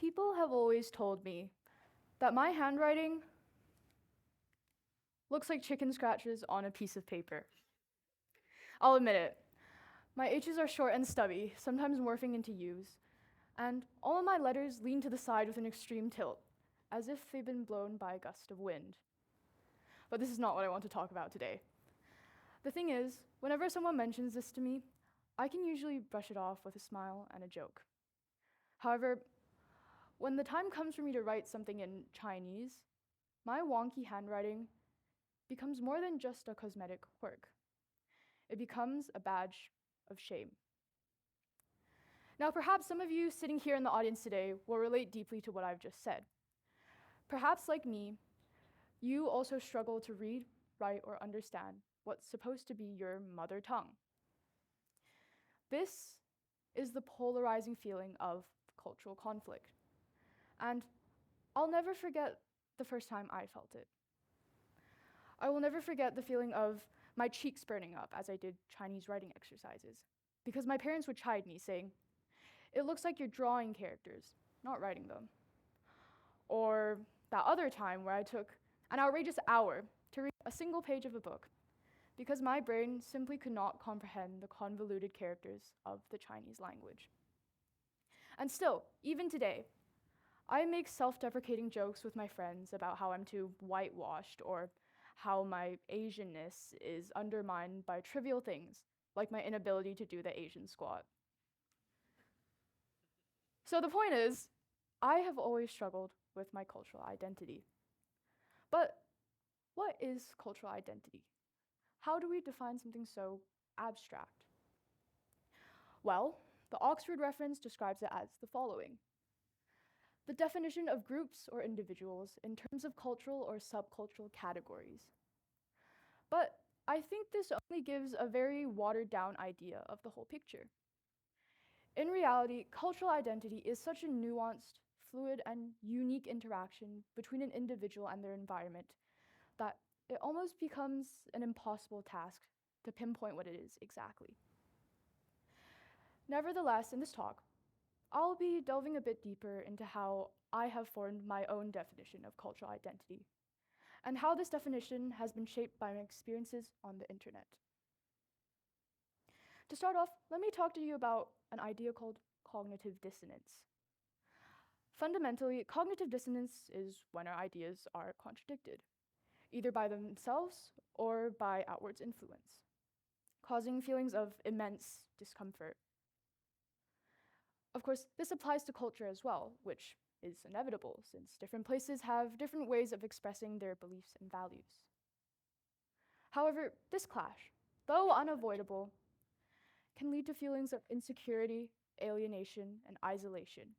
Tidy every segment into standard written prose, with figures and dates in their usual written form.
People have always told me that my handwriting looks like chicken scratches on a piece of paper. I'll admit it. My H's are short and stubby, sometimes morphing into U's, and all of my letters lean to the side with an extreme tilt, as if they've been blown by a gust of wind. But this is not what I want to talk about today. The thing is, whenever someone mentions this to me, I can usually brush it off with a smile and a joke. However, when the time comes for me to write something in Chinese, my wonky handwriting becomes more than just a cosmetic quirk. It becomes a badge of shame. Now, perhaps some of you sitting here in the audience today will relate deeply to what I've just said. Perhaps, like me, you also struggle to read, write, or understand what's supposed to be your mother tongue. This is the polarizing feeling of cultural conflict. And I'll never forget the first time I felt it. I will never forget the feeling of my cheeks burning up as I did Chinese writing exercises, because my parents would chide me, saying, "It looks like you're drawing characters, not writing them." Or that other time where I took an outrageous hour to read a single page of a book, because my brain simply could not comprehend the convoluted characters of the Chinese language. And still, even today, I make self-deprecating jokes with my friends about how I'm too whitewashed or how my Asianness is undermined by trivial things, like my inability to do the Asian squat. So the point is, I have always struggled with my cultural identity. But what is cultural identity? How do we define something so abstract? Well, the Oxford reference describes it as the following: the definition of groups or individuals in terms of cultural or subcultural categories. But I think this only gives a very watered down idea of the whole picture. In reality, cultural identity is such a nuanced, fluid, and unique interaction between an individual and their environment that it almost becomes an impossible task to pinpoint what it is exactly. Nevertheless, in this talk, I'll be delving a bit deeper into how I have formed my own definition of cultural identity, and how this definition has been shaped by my experiences on the internet. To start off, let me talk to you about an idea called cognitive dissonance. Fundamentally, cognitive dissonance is when our ideas are contradicted, either by themselves or by outwards influence, causing feelings of immense discomfort. Of course, this applies to culture as well, which is inevitable since different places have different ways of expressing their beliefs and values. However, this clash, though unavoidable, can lead to feelings of insecurity, alienation, and isolation,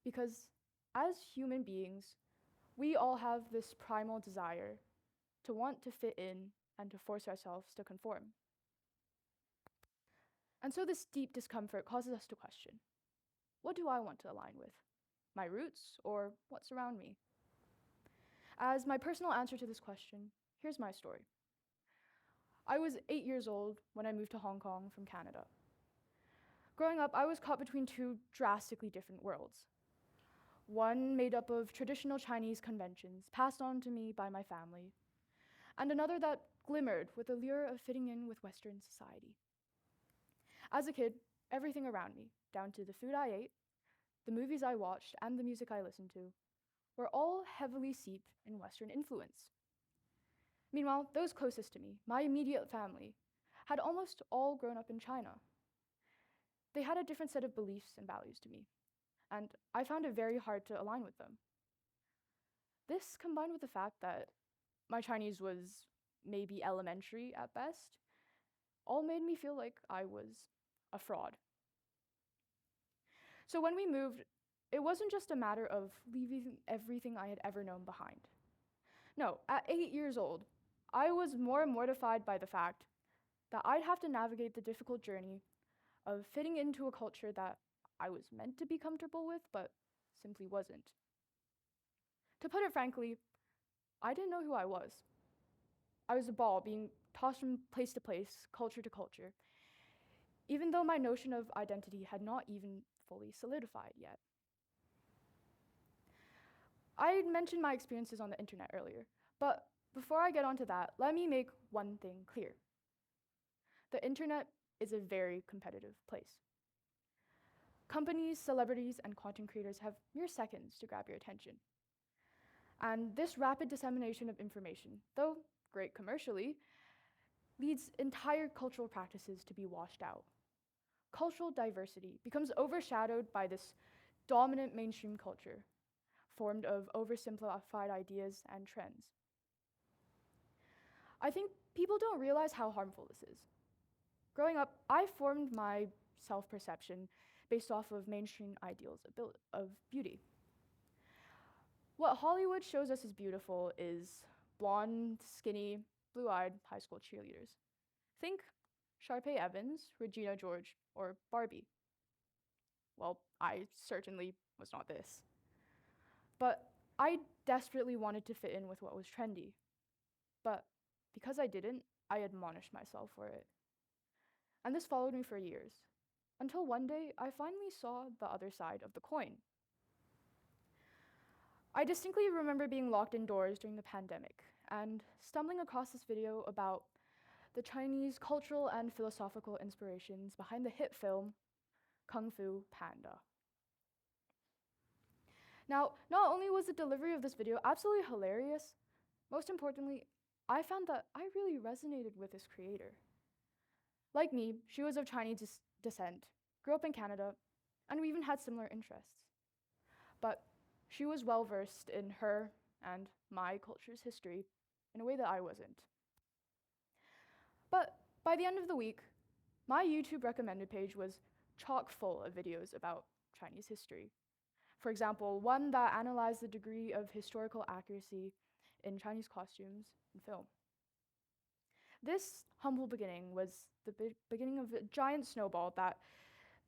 because as human beings, we all have this primal desire to want to fit in and to force ourselves to conform. And so this deep discomfort causes us to question, what do I want to align with? My roots or what's around me? As my personal answer to this question, here's my story. I was 8 years old when I moved to Hong Kong from Canada. Growing up, I was caught between two drastically different worlds. One made up of traditional Chinese conventions passed on to me by my family, and another that glimmered with the lure of fitting in with Western society. As a kid, everything around me, down to the food I ate, the movies I watched, and the music I listened to, were all heavily steeped in Western influence. Meanwhile, those closest to me, my immediate family, had almost all grown up in China. They had a different set of beliefs and values to me, and I found it very hard to align with them. This, combined with the fact that my Chinese was maybe elementary at best, all made me feel like I was a fraud. So when we moved, it wasn't just a matter of leaving everything I had ever known behind. No, at 8 years old, I was more mortified by the fact that I'd have to navigate the difficult journey of fitting into a culture that I was meant to be comfortable with, but simply wasn't. To put it frankly, I didn't know who I was. I was a ball being tossed from place to place, culture to culture, even though my notion of identity had not even fully solidified yet. I mentioned my experiences on the internet earlier, but before I get onto that, let me make one thing clear. The internet is a very competitive place. Companies, celebrities, and content creators have mere seconds to grab your attention. And this rapid dissemination of information, though great commercially, leads entire cultural practices to be washed out. Cultural diversity becomes overshadowed by this dominant mainstream culture, formed of oversimplified ideas and trends. I think people don't realize how harmful this is. Growing up, I formed my self-perception based off of mainstream ideals of beauty. What Hollywood shows us as beautiful is blonde, skinny, blue-eyed high school cheerleaders. Think Sharpay Evans, Regina George, or Barbie. Well, I certainly was not this. But I desperately wanted to fit in with what was trendy. But because I didn't, I admonished myself for it. And this followed me for years, until one day I finally saw the other side of the coin. I distinctly remember being locked indoors during the pandemic and stumbling across this video about the Chinese cultural and philosophical inspirations behind the hit film Kung Fu Panda. Now, not only was the delivery of this video absolutely hilarious, most importantly, I found that I really resonated with this creator. Like me, she was of Chinese descent, grew up in Canada, and we even had similar interests. But she was well versed in her and my culture's history in a way that I wasn't. But by the end of the week, my YouTube recommended page was chock full of videos about Chinese history. For example, one that analyzed the degree of historical accuracy in Chinese costumes and film. This humble beginning was the beginning of a giant snowball that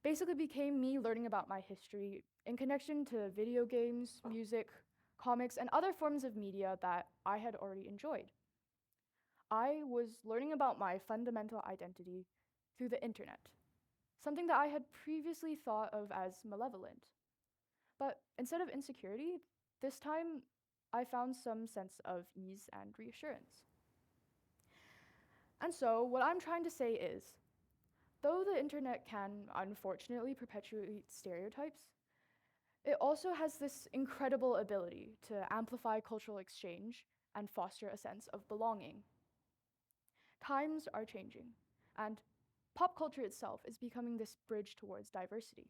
basically became me learning about my history in connection to video games, music, comics, and other forms of media that I had already enjoyed. I was learning about my fundamental identity through the internet, something that I had previously thought of as malevolent. But instead of insecurity, this time I found some sense of ease and reassurance. And so, what I'm trying to say is, though the internet can unfortunately perpetuate stereotypes, it also has this incredible ability to amplify cultural exchange and foster a sense of belonging. Times are changing, and pop culture itself is becoming this bridge towards diversity.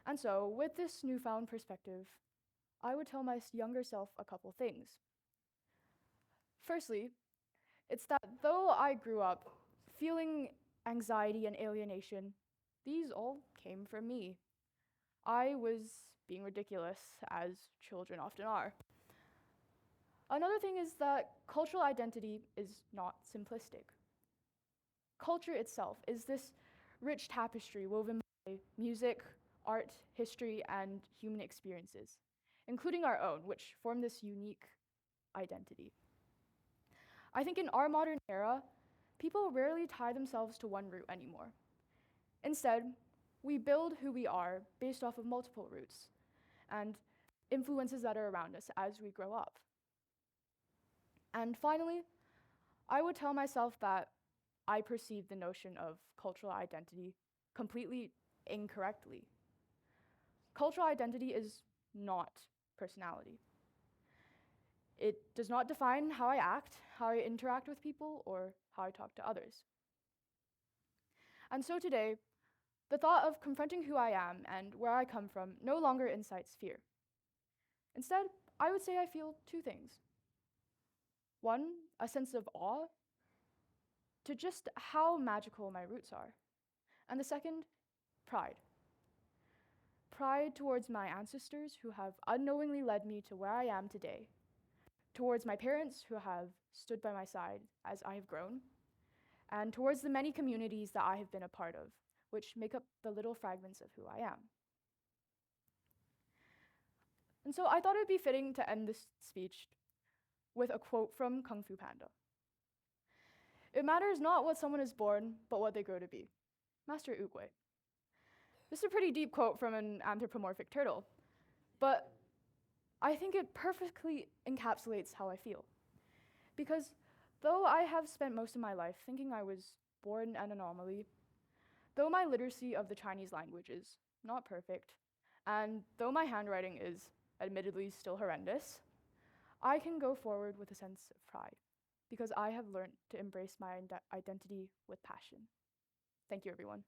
And so, with this newfound perspective, I would tell my younger self a couple things. Firstly, it's that though I grew up feeling anxiety and alienation, these all came from me. I was being ridiculous, as children often are. Another thing is that cultural identity is not simplistic. Culture itself is this rich tapestry woven by music, art, history, and human experiences, including our own, which form this unique identity. I think in our modern era, people rarely tie themselves to one root anymore. Instead, we build who we are based off of multiple roots and influences that are around us as we grow up. And finally, I would tell myself that I perceive the notion of cultural identity completely incorrectly. Cultural identity is not personality. It does not define how I act, how I interact with people, or how I talk to others. And so today, the thought of confronting who I am and where I come from no longer incites fear. Instead, I would say I feel two things. One, a sense of awe to just how magical my roots are. And the second, pride. Pride towards my ancestors who have unknowingly led me to where I am today, towards my parents who have stood by my side as I have grown, and towards the many communities that I have been a part of, which make up the little fragments of who I am. And so I thought it would be fitting to end this speech with a quote from Kung Fu Panda. It matters not what someone is born, but what they grow to be. Master Oogway. This is a pretty deep quote from an anthropomorphic turtle, but I think it perfectly encapsulates how I feel. Because though I have spent most of my life thinking I was born an anomaly, though my literacy of the Chinese language is not perfect, and though my handwriting is admittedly still horrendous, I can go forward with a sense of pride because I have learned to embrace my identity with passion. Thank you, everyone.